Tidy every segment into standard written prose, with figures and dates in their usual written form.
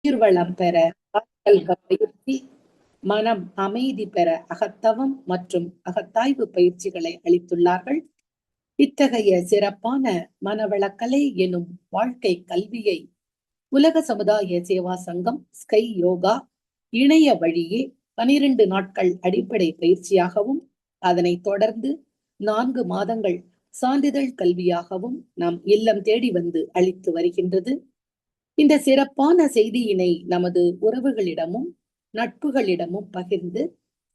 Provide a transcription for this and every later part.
உயிர்வளம் பெற ஆற்றல் பயிற்சி, மனம் அமைதி பெற அகத்தவம் மற்றும் அகத்தாய்வு பயிற்சிகளை அளித்துள்ளார்கள். இத்தகைய சிறப்பான மனவளக்கலை எனும் வாழ்க்கை கல்வியை உலக சமுதாய சேவா சங்கம் ஸ்கை யோகா இணைய வழியே 12 நாட்கள் அடிப்படை பயிற்சியாகவும், அதனைத் தொடர்ந்து 4 மாதங்கள் சான்றிதழ் கல்வியாகவும் நம் இல்லம் தேடி வந்து அளித்து வருகின்றது. இந்த சிறப்பான செய்தியினை நமது உறவுகளிடமும் நட்புகளிடமும் பகிர்ந்து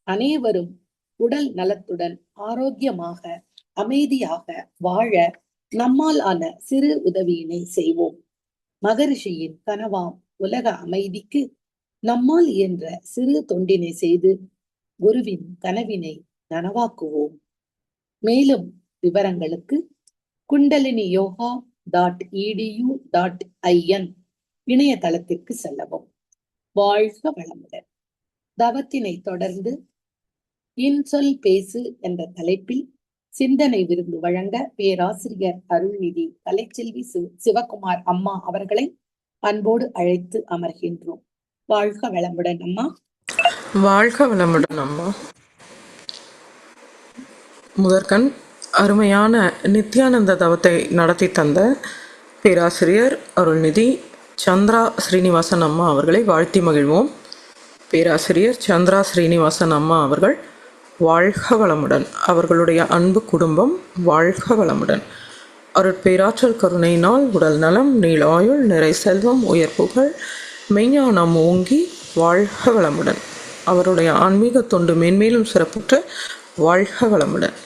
அனைவரும் உடல் நலத்துடன் ஆரோக்கியமாக அமைதியாக வாழ நம்மால் ஆன சிறு உதவியினை செய்வோம். மகரிஷியின் கனவாம் உலக அமைதிக்கு நம்மால் இயன்ற சிறு தொண்டினை செய்து குருவின் கனவினை நனவாக்குவோம். மேலும் விவரங்களுக்கு குண்டலினி யோகா .edu.in இணையதளத்திற்கு செல்லவும். வாழ்க வளமுடன். தவத்தினை தொடர்ந்து இன்சொல் பேசு என்ற தலைப்பில் சிந்தனை விருந்து வழங்க பேராசிரியர் அருள்நிதி கலைச்செல்வி சிவகுமார் அம்மா அவர்களை அன்போடு அழைத்து அமர்கின்றோம். வாழ்க வளமுடன் அம்மா. வாழ்க வளமுடன் அம்மா. முதற்கண் அருமையான நித்யானந்த தவத்தை நடத்தி தந்த பேராசிரியர் அருள்நிதி சந்திரா ஸ்ரீனிவாசன் அம்மா அவர்களை வாழ்த்தி மகிழ்வோம். பேராசிரியர் சந்திரா ஸ்ரீனிவாசன் அம்மா அவர்கள் வாழ்க வளமுடன். அவர்களுடைய அன்பு குடும்பம் வாழ்க வளமுடன். அருட்பேராற்றல் கருணையினால் உடல் நலம், நீளாயுள், நிறை செல்வம், உயர் புகழ், மெய்ஞானம் ஓங்கி வாழ்க வளமுடன். அவருடைய ஆன்மீக தொண்டு மேன்மேலும் சிறப்புற்று வாழ்க வளமுடன்.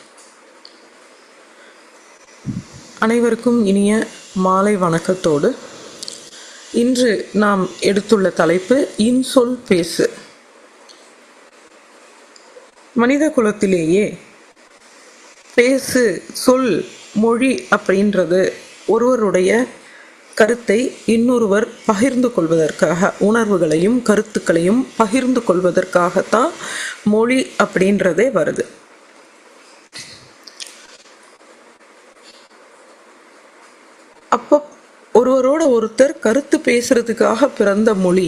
அனைவருக்கும் இனிய மாலை வணக்கத்தோடு இன்று நாம் எடுத்துள்ள தலைப்பு இன்சொல் பேசு. மனித குலத்திலேயே பேசு, சொல், மொழி அப்படின்றது ஒருவருடைய கருத்தை இன்னொருவர் பகிர்ந்து கொள்வதற்காக, உணர்வுகளையும் கருத்துக்களையும் பகிர்ந்து கொள்வதற்காகத்தான் மொழி அப்படின்றதே வருது. அப்போ ஒருவரோட ஒருத்தர் கருத்து பேசுறதுக்காக பிறந்த மொழி,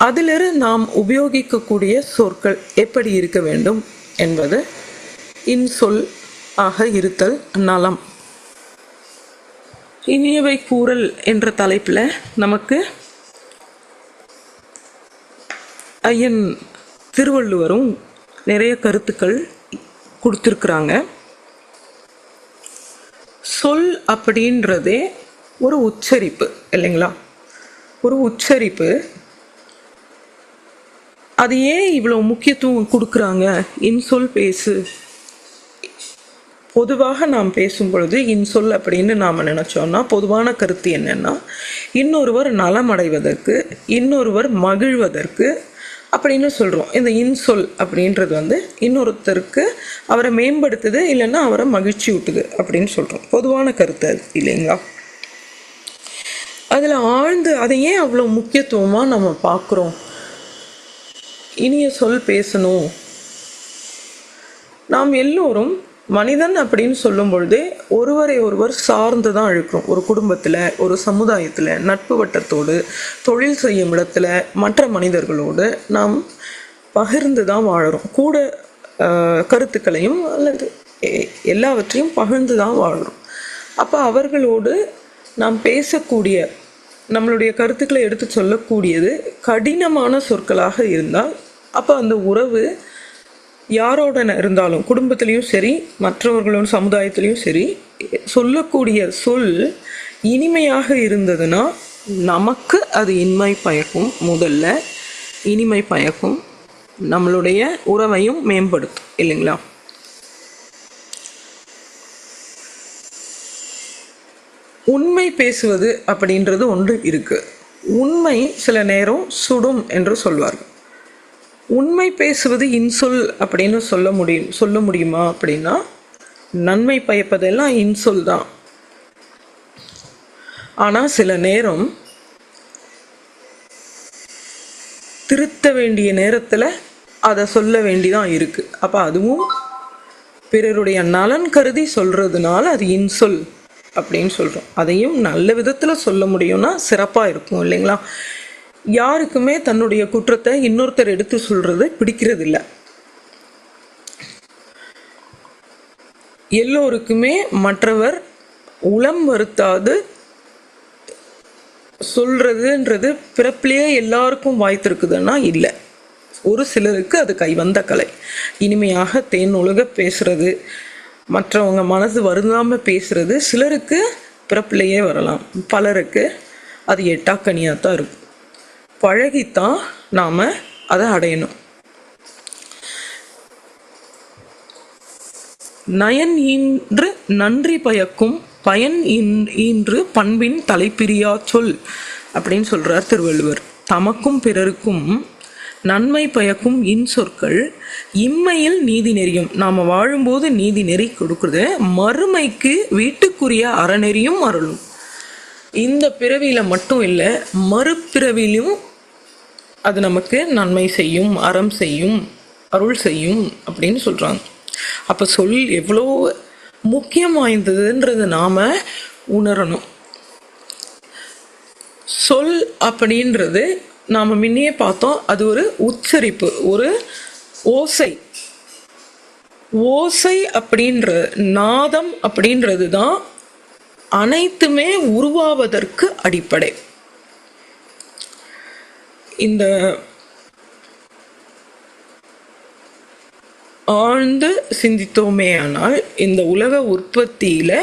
அதிலிருந்து நாம் உபயோகிக்கக்கூடிய சொற்கள் எப்படி இருக்க வேண்டும் என்பது இன்சொல் ஆக இருத்தல் நலம். இனியவை கூறல் என்ற தலைப்பில் நமக்கு ஐயன் திருவள்ளுவரும் நிறைய கருத்துக்கள் கொடுத்துருக்குறாங்க. சொல் அப்படின்றதே ஒரு உச்சரிப்பு இல்லைங்களா? ஒரு உச்சரிப்பு. அது ஏன் இவ்வளோ முக்கியத்துவம் கொடுக்குறாங்க? இன்சொல் பேசு. பொதுவாக நாம் பேசும் பொழுது இன்சொல் அப்படின்னு நாம் நினச்சோன்னா பொதுவான கருத்து என்னென்னா, இன்னொருவர் நலமடைவதற்கு, இன்னொருவர் மகிழ்வதற்கு அப்படின்னு சொல்கிறோம். இந்த இன்சொல் அப்படின்றது இன்னொருத்தருக்கு அவரை மேம்படுத்துது, இல்லைன்னா அவரை மகிழ்ச்சி ஊட்டுது அப்படின்னு சொல்கிறோம். பொதுவான கருத்து அது இல்லைங்களா? அதில் ஆழ்ந்து அதை ஏன் அவ்வளோ முக்கியத்துவமாக நம்ம பார்க்குறோம்? இனிய சொல் பேசணும். நாம் எல்லோரும் மனிதன் அப்படின்னு சொல்லும் பொழுதே ஒருவரை ஒருவர் சார்ந்து தான் இருக்கிறோம். ஒரு குடும்பத்தில், ஒரு சமுதாயத்தில், நட்பு வட்டத்தோடு, தொழில் செய்யும் இடத்துல, மற்ற மனிதர்களோடு நாம் பகிர்ந்து தான் வாழறோம். கூட கருத்துக்களையும் அல்லது எல்லாவற்றையும் பகிர்ந்து தான் வாழறோம். அப்போ அவர்களோடு நாம் பேசக்கூடிய, நம்மளுடைய கருத்துக்களை எடுத்து சொல்லக்கூடியது கடினமான சொற்களாக இருந்தால், அப்போ அந்த உறவு யாரோட இருந்தாலும், குடும்பத்திலையும் சரி, மற்றவர்களோட சமுதாயத்திலையும் சரி, சொல்லக்கூடிய சொல் இனிமையாக இருந்ததுன்னா நமக்கு அது இன்மை பயக்கும். முதல்ல இனிமை பயக்கும், நம்மளுடைய உறவையும் மேம்படுத்தும் இல்லைங்களா? உண்மை பேசுவது அப்படின்றது ஒன்று இருக்கு. உண்மை சில நேரம் சுடும் என்று சொல்வார்கள். உண்மை பேசுவது இன்சொல் அப்படின்னு சொல்ல முடியுமா அப்படின்னா, நன்மை பயப்பதெல்லாம் இன்சொல் தான். ஆனால் சில நேரம் திருத்த வேண்டிய நேரத்தில் அதை சொல்ல வேண்டிதான் இருக்கு. அப்போ அதுவும் பிறருடைய நலன் கருதி சொல்றதுனால அது இன்சொல் அப்படின்னு சொல்கிறோம். அதையும் நல்ல விதத்தில் சொல்ல முடியும்னா சிறப்பாக இருக்கும் இல்லைங்களா? யாருக்குமே தன்னுடைய குற்றத்தை இன்னொருத்தர் எடுத்து சொல்கிறது பிடிக்கிறது இல்லை. எல்லோருக்குமே மற்றவர் உளம் வருத்தாது சொல்றதுன்றது பிறப்பிலேயே எல்லாருக்கும் வாய்த்திருக்குதுன்னா இல்லை. ஒரு சிலருக்கு அது கைவந்த கலை. இனிமையாக தேன் ஒழுக பேசுறது, மற்றவங்க மனசு வருந்தாமல் பேசுறது சிலருக்கு பிறப்பிலேயே வரலாம். பலருக்கு அது எட்டாக்கனியாக தான் இருக்கும். பழகித்தான் நாம் அதை அடையணும். நயன் ஈன்று நன்றி பயக்கும் பயன் ஈன்று பண்பின் தலைப்பிரியா சொல் அப்படின்னு சொல்கிறார் திருவள்ளுவர். தமக்கும் பிறருக்கும் நன்மை பயக்கும் இன்சொற்கள் இம்மையில் நீதி நெறியும். நாம் வாழும்போது நீதி நெறி கொடுக்குறது, மறுமைக்கு வீட்டுக்குரிய அறநெறியும் அருளும். இந்த பிறவியில் மட்டும் இல்லை, மறுபிறவிலும் அது நமக்கு நன்மை செய்யும், அறம் செய்யும், அருள் செய்யும் அப்படின்னு சொல்கிறாங்க. அப்போ சொல் எவ்வளோ முக்கியம் வாய்ந்ததுன்றது நாம் உணரணும். சொல் அப்படின்றது நாம் முன்னையே பார்த்தோம், அது ஒரு உச்சரிப்பு, ஒரு ஓசை. ஓசை அப்படின்ற நாதம் அப்படின்றது தான் அனைத்துமே உருவாவதற்கு அடிப்படை. இந்த ஆழ்ந்து சிந்தித்தோமே ஆனால் இந்த உலக உற்பத்தியில்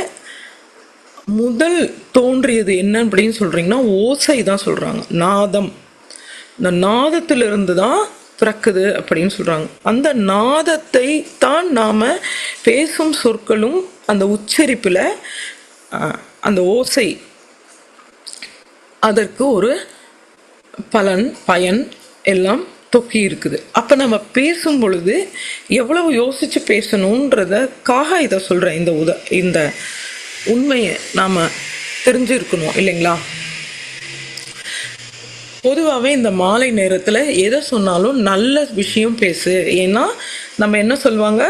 முதல் தோன்றியது என்ன அப்படின்னு சொல்கிறீங்கன்னா ஓசை தான் சொல்கிறாங்க, நாதம். இந்த நாதத்திலிருந்து தான் பிறக்குது அப்படின்னு சொல்கிறாங்க. அந்த நாதத்தை தான் நாம் பேசும் சொற்களும் அந்த உச்சரிப்பில் அந்த ஓசை அதற்கு ஒரு பலன் பயன் எல்லாம் தொக்கி இருக்குது. அப்போ நம்ம பேசும் பொழுது எவ்வளவு யோசித்து பேசணுன்றதுக்காக இதை சொல்கிறேன். இந்த உண்மையை நாம் தெரிஞ்சிருக்கணும் இல்லைங்களா? பொதுவாகவே இந்த மாலை நேரத்தில் எதை சொன்னாலும் நல்ல விஷயம் பேசு. ஏன்னா நம்ம என்ன சொல்லுவாங்க,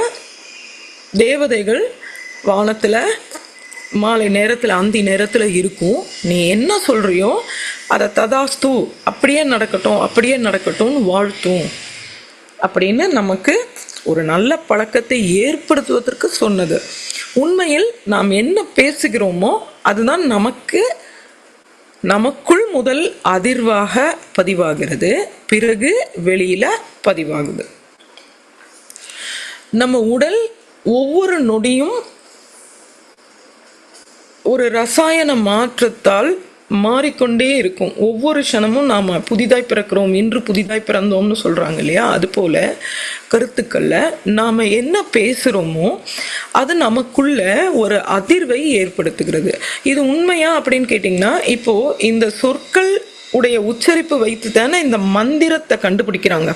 தேவதைகள் வானத்தில் மாலை நேரத்தில் அந்தி நேரத்தில் இருக்கும். நீ என்ன சொல்கிறியோ அதை ததாஸ்து, அப்படியே நடக்கட்டும் அப்படியே நடக்கட்டும்னு வாழ்த்தும் அப்படின்னு நமக்கு ஒரு நல்ல பழக்கத்தை ஏற்படுத்துவதற்கு சொன்னது. உண்மையில் நாம் என்ன பேசுகிறோமோ அதுதான் நமக்குள் முதல் அதிர்வாக பதிவாகிறது, பிறகு வெளியில பதிவாகுது. நம்ம உடல் ஒவ்வொரு நொடியும் ஒரு ரசாயன மாற்றத்தால் மாறிக்கொண்டே இருக்கும். ஒவ்வொரு க்ஷணமும் நாம் புதிதாய் பிறக்கிறோம், இன்று புதிதாய் பிறந்தோம்னு சொல்கிறாங்க இல்லையா? அதுபோல் கருத்துக்களில் நாம் என்ன பேசுகிறோமோ அது நமக்குள்ள ஒரு அதிர்வை ஏற்படுத்துகிறது. இது உண்மையா அப்படின்னு கேட்டிங்கன்னா, இப்போது இந்த சொற்கள் உடைய உச்சரிப்பு வைத்து தானே இந்த மந்திரத்தை கண்டுபிடிக்கிறாங்க.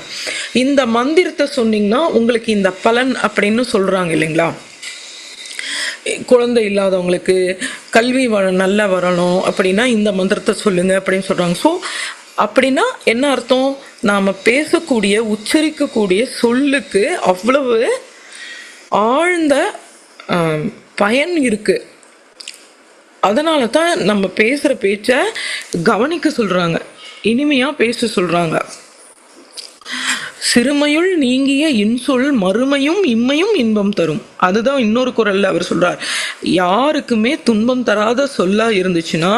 இந்த மந்திரத்தை சொன்னீங்கன்னா உங்களுக்கு இந்த பலன் அப்படின்னு சொல்கிறாங்க இல்லைங்களா? குழந்தை இல்லாதவங்களுக்கு கல்வி நல்லா வரணும் அப்படின்னா இந்த மந்திரத்தை சொல்லுங்க அப்படின்னு சொல்கிறாங்க. ஸோ அப்படின்னா என்ன அர்த்தம்? நாம் பேசக்கூடிய உச்சரிக்கக்கூடிய சொல்லுக்கு அவ்வளவு ஆழ்ந்த பயன் இருக்குது. அதனால தான் நம்ம பேசுகிற பேச்சை கவனிக்க சொல்கிறாங்க, இனிமையாக பேச சொல்கிறாங்க. சிறுமையுள் நீங்கிய இன்சொல் மறுமையும் இம்மையும் இன்பம் தரும். அதுதான் இன்னொரு குறள்ல அவர் சொல்றார். யாருக்குமே துன்பம் தராத சொல்லா இருந்துச்சுன்னா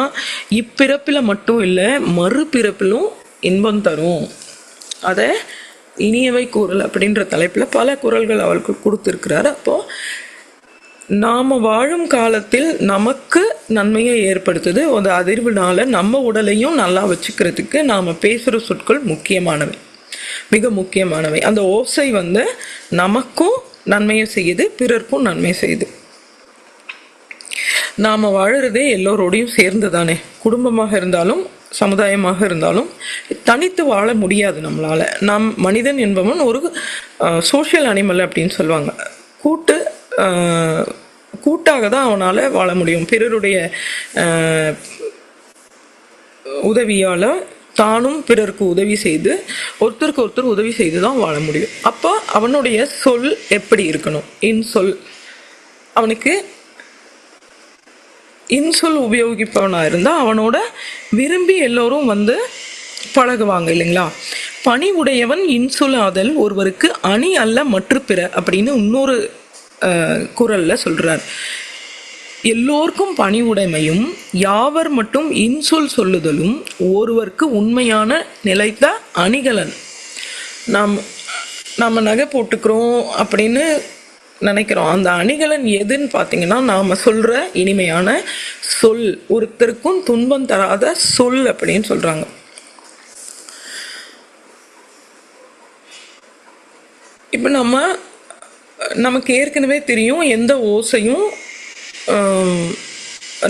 இப்பிறப்பில மட்டும் இல்லை மறுபிறப்பிலும் இன்பம் தரும். அதை இனியவை குறள் அப்படின்ற தலைப்பில் பல குறள்கள் அவருக்கு கொடுத்துருக்கிறார். அப்போது நாம் வாழும் காலத்தில் நமக்கு நன்மையை ஏற்படுத்துது. ஒரு அதிர்வுனால நம்ம உடலையும் நல்லா வச்சுக்கிறதுக்கு நாம் பேசுகிற சொற்கள் முக்கியமானவை, மிக முக்கியமானவை. அந்த ஓசை நமக்கும் நன்மையை செய்யுது, பிறர்க்கும் நன்மை செய்யுது. நாம் வாழறதே எல்லோரோடையும் சேர்ந்து தானே. குடும்பமாக இருந்தாலும் சமுதாயமாக இருந்தாலும் தனித்து வாழ முடியாது நம்மளால். மனிதன் என்பவன் ஒரு சோஷியல் அனிமல் அப்படின்னு சொல்லுவாங்க. கூட்டாக தான் அவனால் வாழ முடியும். பிறருடைய உதவியால் தானும் பிறருக்கு உதவி செய்து ஒருத்தருக்கு ஒருத்தர் உதவி செய்து தான் வாழ முடியும். அப்போ அவனுடைய சொல் எப்படி இருக்கணும்? இன்சொல் அவனுக்கு இன்சொல் உபயோகிப்பவனா இருந்தா அவனோட விரும்பி எல்லோரும் வந்து பழகுவாங்க இல்லைங்களா. பணிவுடையவன் இன்சொல்லாதல் ஒருவருக்கு அணி அல்ல மற்ற பிற அப்படின்னு இன்னொரு குறள்ல சொல்றார். எல்லோருக்கும் பணிவுடைமையும் யாவர் மட்டும் இன்சொல் சொல்லுதலும் ஒருவருக்கு உண்மையான நிலைத்த அணிகலன். நம்ம நகை போட்டுக்கிறோம் அப்படின்னு நினைக்கிறோம், அந்த அணிகலன் எதுன்னு பார்த்தீங்கன்னா நாம சொல்ற இனிமையான சொல், ஒருத்தருக்கும் துன்பம் தராத சொல் அப்படின்னு சொல்றாங்க. இப்போ நமக்கு ஏற்கனவே தெரியும், எந்த ஓசையும்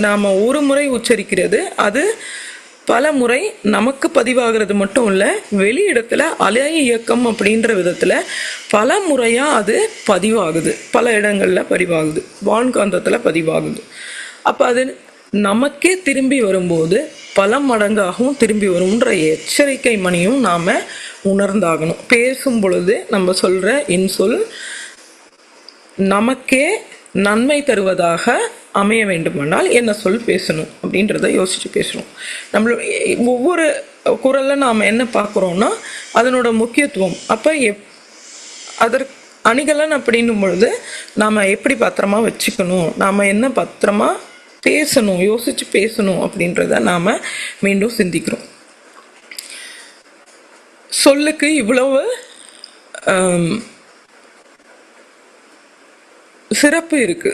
நாம் ஒரு முறை உச்சரிக்கிறது அது பல முறை நமக்கு பதிவாகிறது மட்டும் இல்லை, வெளி இடத்துல அலை இயக்கம் அப்படின்ற விதத்தில் பல முறையாக அது பதிவாகுது, பல இடங்களில் பதிவாகுது, வான்காந்தத்தில் பதிவாகுது. அப்போ அது நமக்கே திரும்பி வரும்போது பல மடங்காகவும் திரும்பி வரும்ன்ற எச்சரிக்கை மணியும் நாம் உணர்ந்தாகணும். பேசும் பொழுது நம்ம சொல்கிற இன்சொல் நமக்கே நன்மை தருவதாக அமைய வேண்டுமானால் என்ன சொல் பேசணும் அப்படின்றத யோசித்து பேசணும். ஒவ்வொரு குறளில் நாம் என்ன பார்க்குறோன்னா அதனோட முக்கியத்துவம். அப்போ அதற்கு அணிகலன் அப்படின்னும் பொழுது நாம் எப்படி பத்திரமா வச்சுக்கணும், நாம் என்ன பத்திரமா பேசணும், யோசித்து பேசணும் அப்படின்றத நாம் மீண்டும் சிந்திக்கிறோம். சொல்லுக்கு இவ்வளவு சிறப்பு இருக்கு.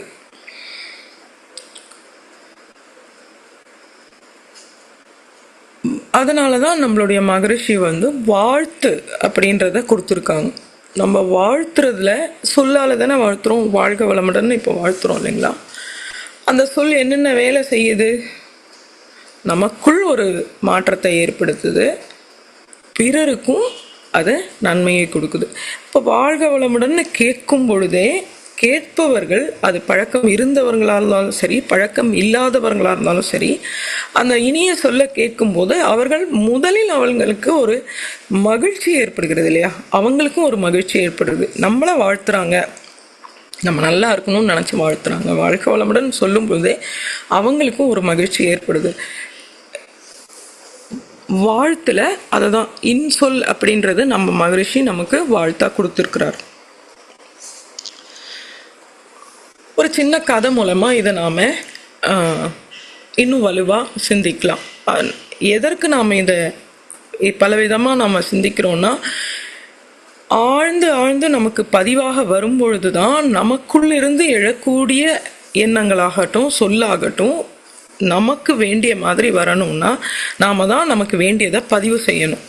அதனாலதான் நம்மளுடைய மகரிஷி வந்து வாழ்த்து அப்படின்றத கொடுத்துருக்காங்க. நம்ம வாழ்த்துறதுல சொல்லால தானே வாழ்த்துறோம். வாழ்க வளமுடன் இப்போ வாழ்த்துறோம் இல்லைங்களா. அந்த சொல் என்னென்ன வேலை செய்யுது, நமக்குள் ஒரு மாற்றத்தை ஏற்படுத்துது, பிறருக்கும் அது நன்மையை கொடுக்குது. இப்போ வாழ்க வளமுடன் கேட்கும் பொழுதே கேட்பவர்கள், அது பழக்கம் இருந்தவர்களாக இருந்தாலும் சரி, பழக்கம் இல்லாதவர்களாக இருந்தாலும் சரி, அந்த இனிய சொல்ல கேட்கும்போது அவர்கள் முதலில் அவங்களுக்கு ஒரு மகிழ்ச்சி ஏற்படுகிறது இல்லையா, அவங்களுக்கும் ஒரு மகிழ்ச்சி ஏற்படுது. நம்மளை வாழ்த்துறாங்க, நம்ம நல்லா இருக்கணும்னு நினச்சி வாழ்த்துறாங்க, வாழ்க்கை வளமுடன் சொல்லும் போதே அவங்களுக்கும் ஒரு மகிழ்ச்சி ஏற்படுது. வாழ்த்துல அதை தான் இன்சொல் அப்படின்றது நம்ம மகரிஷி நமக்கு வாழ்த்தா கொடுத்துருக்கிறார். ஒரு சின்ன கதை மூலமாக இதை நாம் இன்னும் வலுவாக சிந்திக்கலாம். எதற்கு நாம் இதை பலவிதமாக நாம் சிந்திக்கிறோன்னா, ஆழ்ந்து ஆழ்ந்து நமக்கு பதிவாக வரும்பொழுது தான் நமக்குள்ளிருந்து எழக்கூடிய எண்ணங்களாகட்டும் சொல்லாகட்டும் நமக்கு வேண்டிய மாதிரி வரணும்னா நாம தான் நமக்கு வேண்டியதை பதிவு செய்யணும்.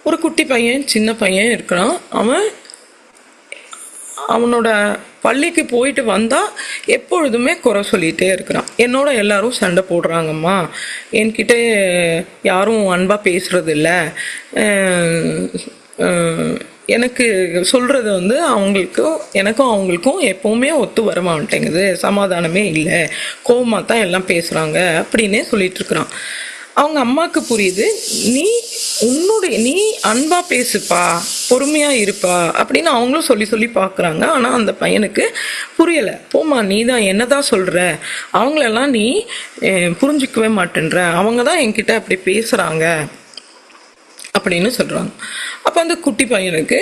ஒரு குட்டி பையன், சின்ன பையன் இருக்கிறான். அவனோட பள்ளிக்கு போயிட்டு வந்தால் எப்பொழுதுமே குறை சொல்லிகிட்டே இருக்கிறான். என்னோட எல்லாரும் சண்டை போடுறாங்கம்மா, என்கிட்ட யாரும் அன்பாக பேசுறது இல்லை, எனக்கு சொல்கிறது வந்து எனக்கும் அவங்களுக்கும் எப்போவுமே ஒத்து வர மாட்டேங்குது, சமாதானமே இல்லை, கோவமாக தான் எல்லாம் பேசுகிறாங்க அப்படின்னே சொல்லிட்டு இருக்கிறான். அவங்க அம்மாவுக்கு புரியுது, நீ அன்பா பேசுப்பா, பொறுமையா இருப்பா அப்படின்னு அவங்களும் சொல்லி சொல்லி பார்க்குறாங்க. ஆனால் அந்த பையனுக்கு புரியலை. போமா, நீ தான் என்னதான் சொல்ற, அவங்களெல்லாம் நீ புரிஞ்சிக்கவே மாட்டேன்ற, அவங்க தான் என்கிட்ட அப்படி பேசுறாங்க அப்படின்னு சொல்றாங்க. அப்போ அந்த குட்டி பையனுக்கு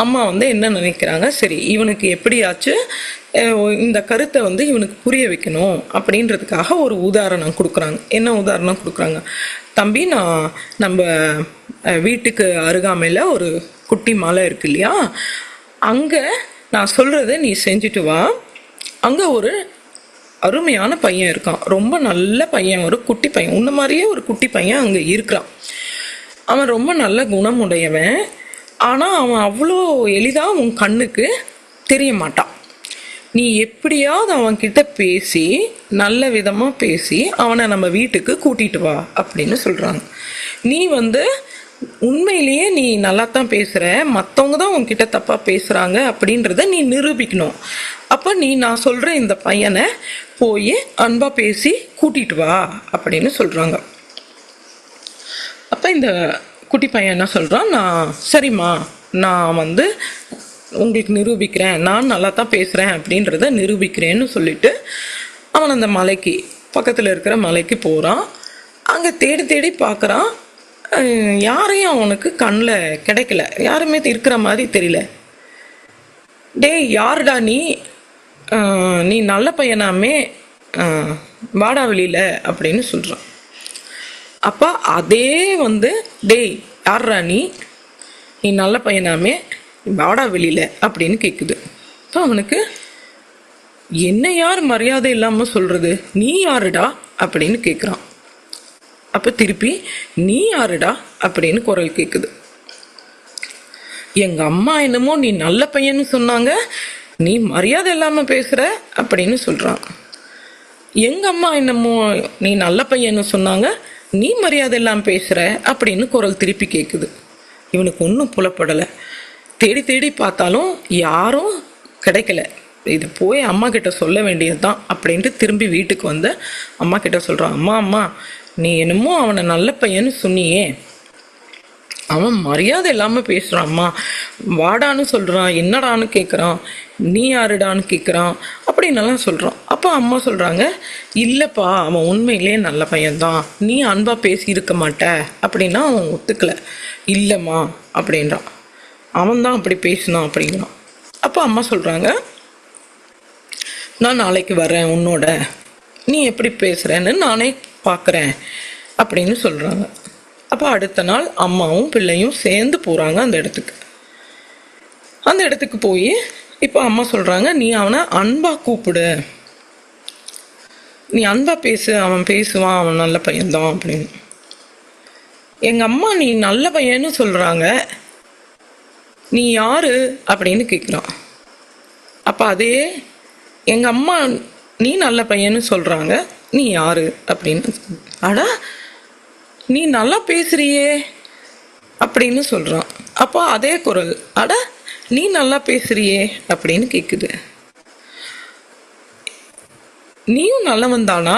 அம்மா வந்து என்ன நினைக்கிறாங்க, சரி இவனுக்கு எப்படியாச்சும் இந்த கருத்தை வந்து இவனுக்கு புரிய வைக்கணும் அப்படின்றதுக்காக ஒரு உதாரணம் கொடுக்குறாங்க. என்ன உதாரணம் கொடுக்குறாங்க, தம்பி நம்ம வீட்டுக்கு அருகாமையில் ஒரு குட்டி மலை இருக்கு இல்லையா, அங்கே நான் சொல்கிறத நீ செஞ்சுட்டு வா, அங்கே ஒரு அருமையான பையன் இருக்கான், ரொம்ப நல்ல பையன், ஒரு குட்டி பையன், உன்ன மாதிரியே ஒரு குட்டி பையன் அங்கே இருக்கிறான். அவன் ரொம்ப நல்ல குணமுடையவன், ஆனால் அவன் அவ்வளோ எளிதாக உன் கண்ணுக்கு தெரிய மாட்டான். நீ எப்படியாவது அவன்கிட்ட பேசி நல்ல விதமாக பேசி அவனை நம்ம வீட்டுக்கு கூட்டிகிட்டு வா அப்படின்னு சொல்கிறாங்க. நீ வந்து உண்மையிலேயே நீ நல்லா தான் பேசுகிற, மற்றவங்க தான் உன்கிட்ட தப்பாக பேசுகிறாங்க அப்படின்றத நீ நிரூபிக்கணும். அப்போ நான் சொல்கிற இந்த பையனை போய் அன்பாக பேசி கூட்டிகிட்டு வா அப்படின்னு சொல்கிறாங்க. அப்போ இந்த குட்டி பையன் என்ன சொல்கிறான், சரிம்மா நான் வந்து உங்களுக்கு நிரூபிக்கிறேன், நான் நல்லா தான் பேசுகிறேன் அப்படின்றத நிரூபிக்கிறேன்னு சொல்லிட்டு அவன் அந்த மலைக்கு பக்கத்தில் இருக்கிற மலைக்கு போகிறான். அங்கே தேடி தேடி பார்க்குறான். யாரையும் அவனுக்கு கண்ணில் கிடைக்கல, யாருமே இருக்கிற மாதிரி தெரியல. டேய் யாருடா நீ, நீ நல்ல பையனாமே, வாடா வெளியில் அப்படின்னு சொல்கிறான். அப்போ அதே டேய் யார்ரா நீ, நீ நல்ல பையனாமே, வாடா வெளியில் அப்படின்னு கேட்குது. அப்போ அவனுக்கு என்ன யார் மரியாதை இல்லாமல் சொல்கிறது, நீ யாருடா அப்படின்னு கேட்குறான். அப்போ திருப்பி நீ யாருடா அப்படின்னு குரல் கேட்குது. எங்கள் அம்மா என்னமோ நீ நல்ல பையன்னு சொன்னாங்க, நீ மரியாதை இல்லாமல் பேசுகிற அப்படின்னு சொல்கிறான். எங்கள் அம்மா என்னமோ நீ நல்ல பையன்னு சொன்னாங்க, நீ மரியாதை இல்லாமல் பேசுகிற அப்படின்னு குரல் திருப்பி கேட்குது. இவனுக்கு ஒன்றும் புலப்படலை. தேடி தேடி பார்த்தாலும் யாரும் கிடைக்கல. இது போய் அம்மா கிட்ட சொல்ல வேண்டியது தான் அப்படின்ட்டு திரும்பி வீட்டுக்கு வந்து அம்மா கிட்ட சொல்கிறான். அம்மா, நீ என்னமோ அவனை நல்ல பையன்னு சொன்னியே, அவன் மரியாதை இல்லாமல் பேசுகிறான்மா, வாடான்னு சொல்கிறான், என்னடான்னு கேட்குறான், நீ யாருடான்னு கேட்குறான் அப்படின்னலாம் சொல்கிறான். அப்போ அம்மா சொல்கிறாங்க, இல்லைப்பா அவன் உண்மையிலேயே நல்ல பையன்தான், நீ அன்பாக பேசியிருக்க மாட்ட அப்படின்னா அவன் ஒத்துக்கலை. இல்லைம்மா அப்படின்றான், அவன் தான் அப்படி பேசினான் அப்படிங்கிறான். அப்போ அம்மா சொல்கிறாங்க, நான் நாளைக்கு வரேன் உன்னோட, நீ எப்படி பேசுகிறேன்னு நானே பார்க்குறேன் அப்படின்னு சொல்கிறாங்க. அப்போ அடுத்த நாள் அம்மாவும் பிள்ளையும் சேர்ந்து போகிறாங்க அந்த இடத்துக்கு. அந்த இடத்துக்கு போய் இப்போ அம்மா சொல்கிறாங்க, நீ அவனை அன்பாக கூப்பிடு, நீ அன்பாக பேசு, அவன் பேசுவான், அவன் நல்ல பையன்தான் அப்படின்னு. எங்கள் அம்மா நீ நல்ல பையன்னு சொல்கிறாங்க, நீ யாரு அப்படின்னு கேட்குறான். அப்போ அதே எங்கள் அம்மா நீ நல்ல பையன்னு சொல்கிறாங்க, நீ யாரு அப்படின்னு. அடா நீ நல்லா பேசுறியே அப்படின்னு சொல்கிறான். அப்போ அதே குரல், அட நீ நல்லா பேசுறியே அப்படின்னு கேட்குது. நீயும் நல்லவன் தானா,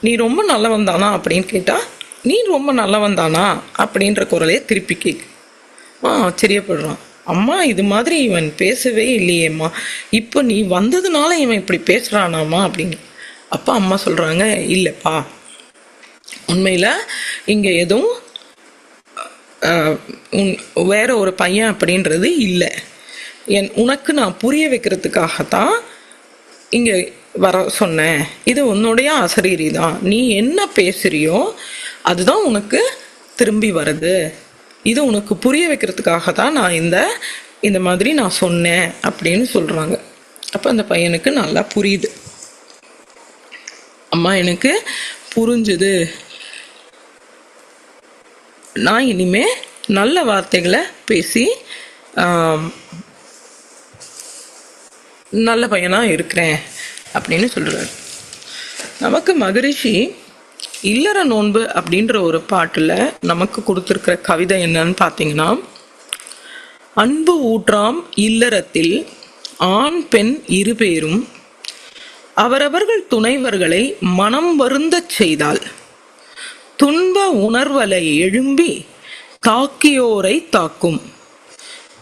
நீ ரொம்ப நல்லவன் தானா அப்படின்னு கேட்டால், நீ ரொம்ப நல்லவன் தானா அப்படின்ற குரலே திருப்பி கேட்கு. ஆச்சரியப்படுறான். அம்மா இது மாதிரி இவன் பேசவே இல்லையேம்மா, இப்போ நீ வந்ததுனால இவன் இப்படி பேசுகிறானாம்மா அப்படின்னு. அப்போ அம்மா சொல்கிறாங்க, இல்லைப்பா உண்மையில் இங்கே எதுவும் வேற ஒரு பையன் அப்படின்றது இல்லை, உனக்கு நான் புரிய வைக்கிறதுக்காகத்தான் இங்கே வர சொன்னேன், இது உன்னுடைய அசரீரி தான், நீ என்ன பேசுறியோ அதுதான் உனக்கு திரும்பி வருது, இது உனக்கு புரிய வைக்கிறதுக்காக தான் நான் இந்த மாதிரி நான் சொன்னேன் அப்படின்னு சொல்கிறாங்க. அப்போ அந்த பையனுக்கு நல்லா புரியுது, அம்மா எனக்கு புரிஞ்சுது, நான் இனிமே நல்ல வார்த்தைகளை பேசி நல்ல பையனாக இருக்கிறேன் அப்படின்னு சொல்கிறார். நமக்கு மகரிஷி இல்லற நோன்பு அப்படின்ற ஒரு பாட்டில் நமக்கு கொடுத்துருக்கிற கவிதை என்னன்னு பார்த்தீங்கன்னா, அன்பு ஊற்றாம் இல்லறத்தில் ஆண் பெண் இருபேரும் அவரவர்கள் துணைவர்களை மனம் வருந்தச் செய்தால் துன்ப உணர்வலை எழும்பி தாக்கியோரை தாக்கும்,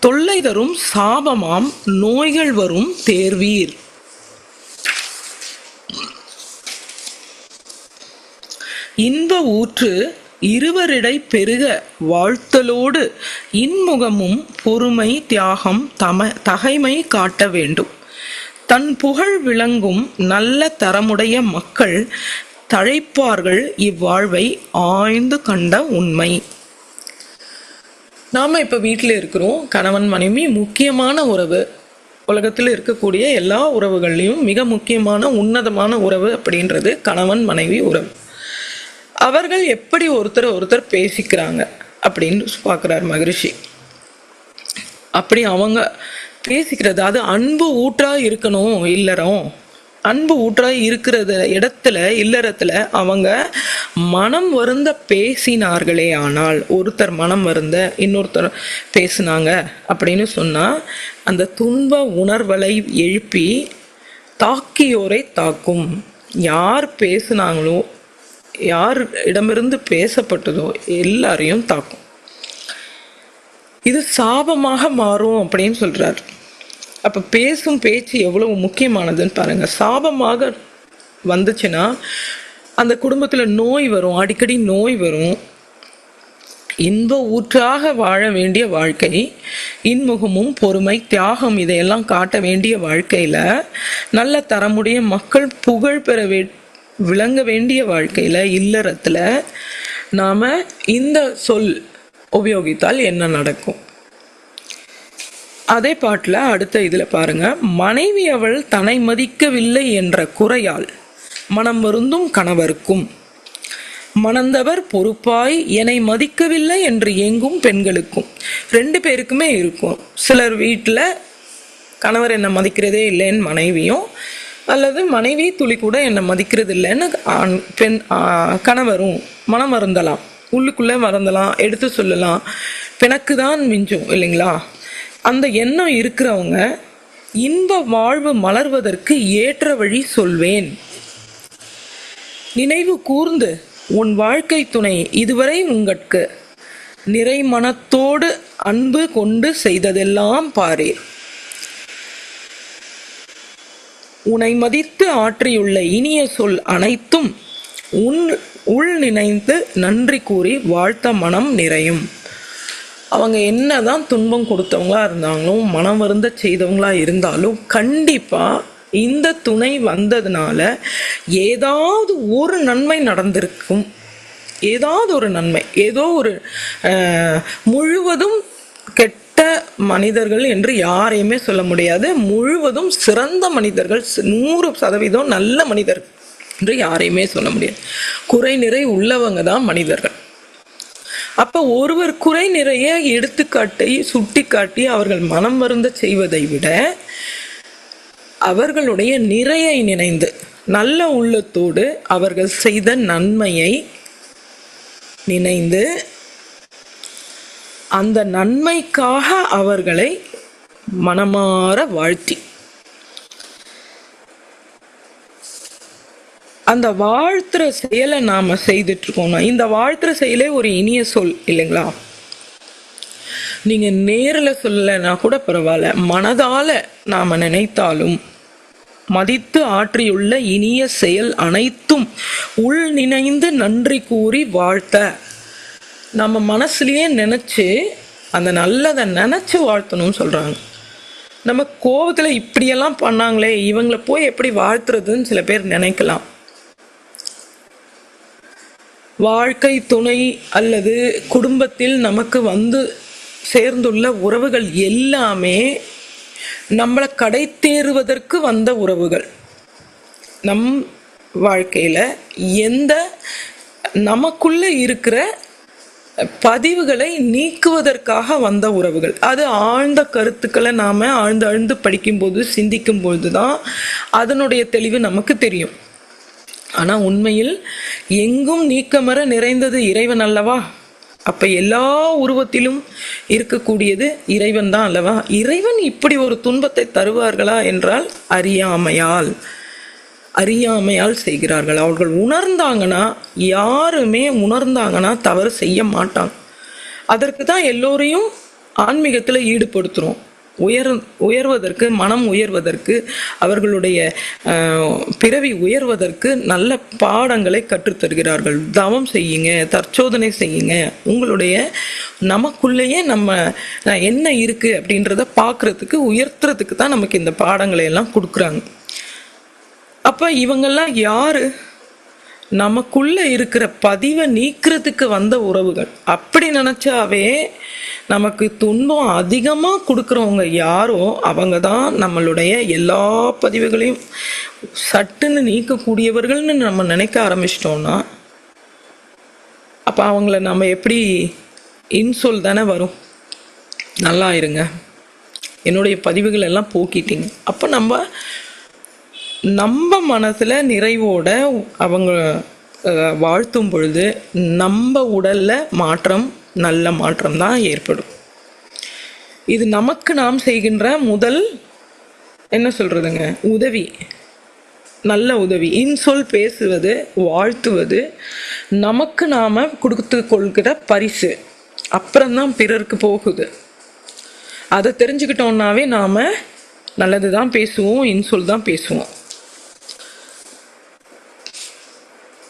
தொல்லை தரும் சாபமாம் நோய்கள் வரும் தேர்வீர். இன்ப ஊற்று இருவரிடை பெருக வாழ்த்தலோடு இன்முகமும் பொறுமை தியாகம் தகைமை காட்ட வேண்டும். தன் புகழ் விளங்கும் நல்ல தரமுடைய மக்கள் தழைப்பார்கள் இவ்வாழ்வை ஆய்ந்து கண்ட உண்மை. நாம் இப்போ வீட்டில் இருக்கிறோம், கணவன் மனைவி முக்கியமான உறவு, உலகத்தில் இருக்கக்கூடிய எல்லா உறவுகள்லையும் மிக முக்கியமான உன்னதமான உறவு அப்படின்றது கணவன் மனைவி உறவு. அவர்கள் எப்படி ஒருத்தர் பேசிக்கிறாங்க அப்படின்னு பார்க்குறார் மகரிஷி. அப்படி அவங்க பேசிக்கிறது, அது அன்பு ஊற்றா இருக்கணும். இல்லறம் அன்பு ஊற்றா இருக்கிறது இடத்துல, இல்லறத்துல அவங்க மனம் வருந்த பேசினார்களே ஆனால், ஒருத்தர் மனம் வருந்த இன்னொருத்தர் பேசினாங்க அப்படின்னு சொன்னால் அந்த துன்ப உணர்வலை எழுப்பி தாக்கியோரை தாக்கும். யார் பேசுனாங்களோ, யார் இடமிருந்து பேசப்பட்டதோ எல்லாரையும் தாக்கும். இது சாபமாக மாறும் அப்படின்னு சொல்றார். அப்ப பேசும் பேச்சு எவ்வளவு முக்கியமானதுன்னு பாருங்க. சாபமாக வந்துச்சுன்னா அந்த குடும்பத்தில் நோய் வரும், அடிக்கடி நோய் வரும். இன்ப ஊற்றாக வாழ வேண்டிய வாழ்க்கை, இன்முகமும் பொறுமை தியாகம் இதையெல்லாம் காட்ட வேண்டிய வாழ்க்கையில், நல்ல தரமுடைய மக்கள் புகழ் பெற விளங்க வேண்டிய வாழ்க்கையில், இல்லறத்தில் நாம் இந்த சொல் உபயோகித்தால் என்ன நடக்கும்? அதே பாட்டில் அடுத்த இதில் பாருங்க, மனைவி அவள் தன்னை மதிக்கவில்லை என்ற குறையால் மனம் வருந்தும் கணவருக்கும், மணந்தவர் பொறுப்பாய் என்னை மதிக்கவில்லை என்று ஏங்கும் பெண்களுக்கும். 2 பேருக்குமே இருக்கும். சிலர் வீட்டில் கணவர் என்னை மதிக்கிறதே இல்லைன்னு மனைவியும், அல்லது மனைவி துளி கூட என்னை மதிக்கிறது இல்லைன்னு கணவரும் மனம் வருந்தலாம், உள்ளுக்குள்ளே வருந்தலாம், எடுத்து சொல்லலாம். பிணக்கு தான் மிஞ்சும் இல்லைங்களா? அந்த எண்ணம் இருக்கிறவங்க இன்ப வாழ்வு மலர்வதற்கு ஏற்ற வழி சொல்வேன். நினைவு கூர்ந்து உன் வாழ்க்கை துணை இதுவரை உங்களுக்கு நிறை மனத்தோடு அன்பு கொண்டு செய்ததெல்லாம் பாரே. உன்னை மதித்து ஆற்றியுள்ள இனிய சொல் அனைத்தும் உள் நினைந்து நன்றி கூறி வாழ்த்த மனம் நிறையும். அவங்க என்னதான் துன்பம் கொடுத்தவங்களா இருந்தாலும், மனம் வருந்த செய்தவங்களா இருந்தாலும், கண்டிப்பாக இந்த துணை வந்ததுனால ஏதாவது ஒரு நன்மை நடந்திருக்கும். ஏதாவது ஒரு நன்மை, ஏதோ ஒரு முழுவதும் கெட்ட மனிதர்கள் என்று யாரையுமே சொல்ல முடியாது. முழுவதும் சிறந்த மனிதர்கள், 100% நல்ல மனிதர்கள் என்று யாரையுமே சொல்ல முடியாது. குறை நிறை உள்ளவங்க தான் மனிதர்கள். அப்போ ஒருவர் குறை நிறைய எடுத்துக்காட்டி சுட்டி காட்டி அவர்கள் மனம் வருந்த செய்வதை விட, அவர்களுடைய நிறையை நினைந்து நல்ல உள்ளத்தோடு அவர்கள் செய்த நன்மையை நினைந்து அந்த நன்மைக்காக அவர்களை மனமாற வாழ்த்தி, அந்த வாழ்த்துற செயலை நாம செய்துட்டு இருக்கோம்னா, இந்த வாழ்த்துற செயலே ஒரு இனிய சொல் இல்லைங்களா? நீங்க நேரில் சொல்லலைன்னா கூட பரவாயில்ல, மனதால நாம நினைத்தாலும் மதித்து ஆற்றியுள்ள இனிய செயல் அனைத்தும் உள் நினைந்து நன்றி கூறி வாழ்த்த, நம்ம மனசுலயே நினைச்சு அந்த நல்லதை நினைச்சு வாழ்த்தணும்னு சொல்றாங்க. நம்ம கோபத்துல இப்படியெல்லாம் பண்ணாங்களே, இவங்களை போய் எப்படி வாழ்த்துறதுன்னு சில பேர் நினைக்கலாம். வாழ்க்கை துணை அல்லது குடும்பத்தில் நமக்கு வந்து சேர்ந்துள்ள உறவுகள் எல்லாமே நம்மளை கடை தேறுவதற்கு வந்த உறவுகள். நம் வாழ்க்கையில் எந்த நமக்குள்ள இருக்கிற பதிவுகளை நீக்குவதற்காக வந்த உறவுகள். அது ஆழ்ந்த கருத்துக்களை நாம் ஆழ்ந்து படிக்கும்போது சிந்திக்கும் பொழுது தான் அதனுடைய தெளிவு நமக்கு தெரியும். ஆனால் உண்மையில் எங்கும் நீக்கமர நிறைந்தது இறைவன் அல்லவா? அப்போ எல்லா உருவத்திலும் இருக்கக்கூடியது இறைவன் தான் அல்லவா? இறைவன் இப்படி ஒரு துன்பத்தை தருவார்களா என்றால் அறியாமையால் செய்கிறார்கள். அவர்கள் உணர்ந்தாங்கன்னா, யாருமே உணர்ந்தாங்கன்னா தவறு செய்ய மாட்டாங்க. அதற்கு தான் எல்லோரையும் ஆன்மீகத்தில் ஈடுபடுத்துகிறோம். உயர்வதற்கு, மனம் உயர்வதற்கு, அவர்களுடைய பிறவி உயர்வதற்கு நல்ல பாடங்களை கற்றுத்தருகிறார்கள். தவம் செய்யுங்க, தற்சோதனை செய்யுங்க, உங்களுடைய நமக்குள்ளேயே நம்ம என்ன இருக்குது அப்படின்றத பார்க்குறதுக்கு, உயர்த்துறதுக்கு தான் நமக்கு இந்த பாடங்களை எல்லாம் கொடுக்குறாங்க. அப்போ இவங்கெல்லாம் யாரு? நமக்குள்ள இருக்கிற பதிவை நீக்கிறதுக்கு வந்த உறவுகள். அப்படி நினைச்சாவே நமக்கு துன்பம் அதிகமாக கொடுக்குறவங்க யாரோ அவங்க தான் நம்மளுடைய எல்லா பதிவுகளையும் சட்டுன்னு நீக்கக்கூடியவர்கள்னு நம்ம நினைக்க ஆரம்பிச்சிட்டோம்னா, அப்போ அவங்கள நம்ம எப்படி இன்சொல் தானே வரும், நல்லா இருங்க, என்னுடைய பதிவுகள் எல்லாம் போக்கிட்டீங்க. அப்போ நம்ம மனசில் நிறைவோட அவங்க வாழ்த்தும் பொழுது நம்ம உடலில் மாற்றம், நல்ல மாற்றம் தான் ஏற்படும். இது நமக்கு நாம் செய்கின்ற முதல் என்ன சொல்கிறதுங்க, உதவி, நல்ல உதவி. இன்சொல் பேசுவது, வாழ்த்துவது நமக்கு நாம் கொடுத்து கொள்கிற பரிசு. அப்புறம்தான் பிறருக்கு போகுது. அதை தெரிஞ்சுக்கிட்டோம்னாவே நாம் நல்லது தான் பேசுவோம், இன்சொல் தான் பேசுவோம்.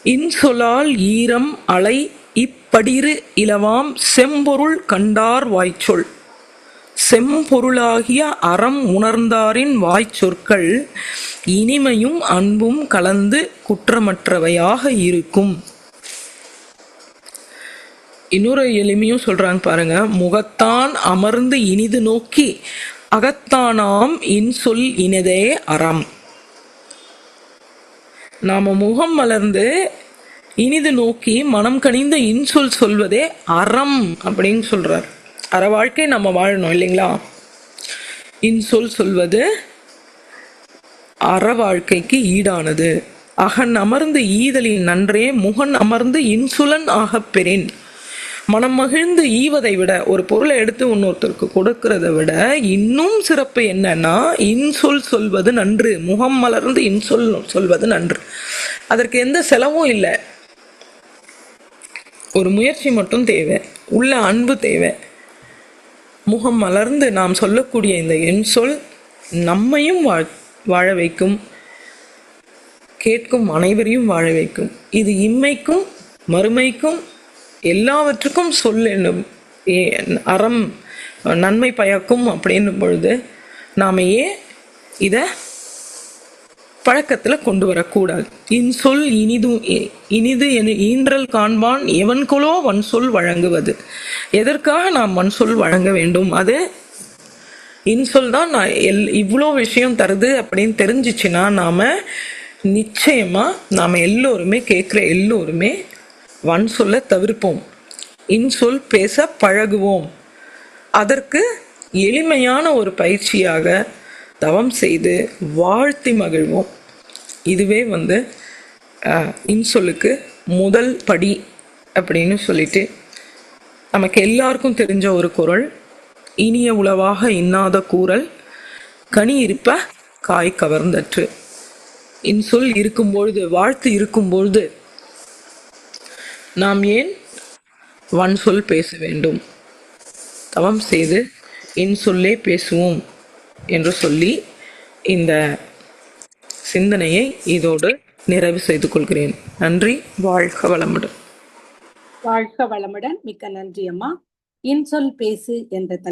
இன்சொலால் ஈரம் அலை இப்படிறு இலவாம் செம்பொருள் கண்டார் வாய்ச்சொல். செம்பொருளாகிய அறம் உணர்ந்தாரின் வாய்ச்சொற்கள் இனிமையும் அன்பும் கலந்து குற்றமற்றவையாக இருக்கும். இன்னொரு எளிமையும் சொல்றாங்க பாருங்க. முகத்தான் அமர்ந்து இனிது நோக்கி அகத்தானாம் இன்சொல் இனிதே அறம். நாம முகம் மலர்ந்து இனிது நோக்கி மனம் கனிந்த இன்சொல் சொல்வதே அறம் அப்படின்னு சொல்றார். அற வாழ்க்கை நம்ம வாழணும் இல்லைங்களா? இன்சொல் சொல்வது அற வாழ்க்கைக்கு ஈடானது. அகன் அமர்ந்து ஈதலின் நன்றே முகன் அமர்ந்து இன்சுலன் ஆகப் பெறின். மனம் மகிழ்ந்து ஈவதை விட, ஒரு பொருளை எடுத்து இன்னொருத்தருக்கு கொடுக்கறத விட இன்னும் சிறப்பு என்னன்னா இன்சொல் சொல்வது நன்று. முகம் மலர்ந்து இன்சொல் சொல்வது நன்று. அதற்கு எந்த செலவும் இல்லை. ஒரு முயற்சி மட்டும் தேவை, உள்ள அன்பு தேவை. முகம் மலர்ந்து நாம் சொல்லக்கூடிய இந்த இன்சொல் நம்மையும் வாழ வைக்கும், கேட்கும் அனைவரையும் வாழ வைக்கும். இது இம்மைக்கும் மறுமைக்கும் எல்லாவற்றுக்கும் சொல்லும் அறம் நன்மை பயக்கும். அப்படின்னும் பொழுது நாம் ஏன் இதை பழக்கத்தில் கொண்டு வரக்கூடாது? இன்சொல் இனிது ஈன்றல் காண்பான் எவன்கொலோ வன்சொல் வழங்குவது. எதற்காக நாம் வன்சொல் வழங்க வேண்டும்? அது இன்சொல் தான் நான் இவ்வளோ விஷயம் தருது அப்படின்னு தெரிஞ்சிச்சுன்னா நாம் நிச்சயமாக நாம் எல்லோருமே கேட்குற எல்லோருமே வன்சொல்லை தவிர்ப்போம். இன்சொல் பேச பழகுவோம். அதற்கு எளிமையான ஒரு பயிற்சியாக தவம் செய்து வாழ்த்தி மகிழ்வோம். இதுவே இன்சொல்லுக்கு முதல் படி அப்படின்னு சொல்லிட்டு, நமக்கு எல்லாருக்கும் தெரிஞ்ச ஒரு குறள், இனிய உளவாக இன்னாத கூறல் கனி இருப்ப காய் கவர்ந்தற்று. இன்சொல் இருக்கும்பொழுது, வாழ்த்து இருக்கும்பொழுது நாம் ஏன் வன்சொல் பேச வேண்டும்? தவம் செய்து இன்சொல்லே பேசுவோம் என்று சொல்லி இந்த சிந்தனையை இதோடு நிறைவு செய்து கொள்கிறேன். நன்றி. வாழ்க வளமுடன். வாழ்க வளமுடன். மிக்க நன்றி அம்மா. இன்சொல் பேசு என்ற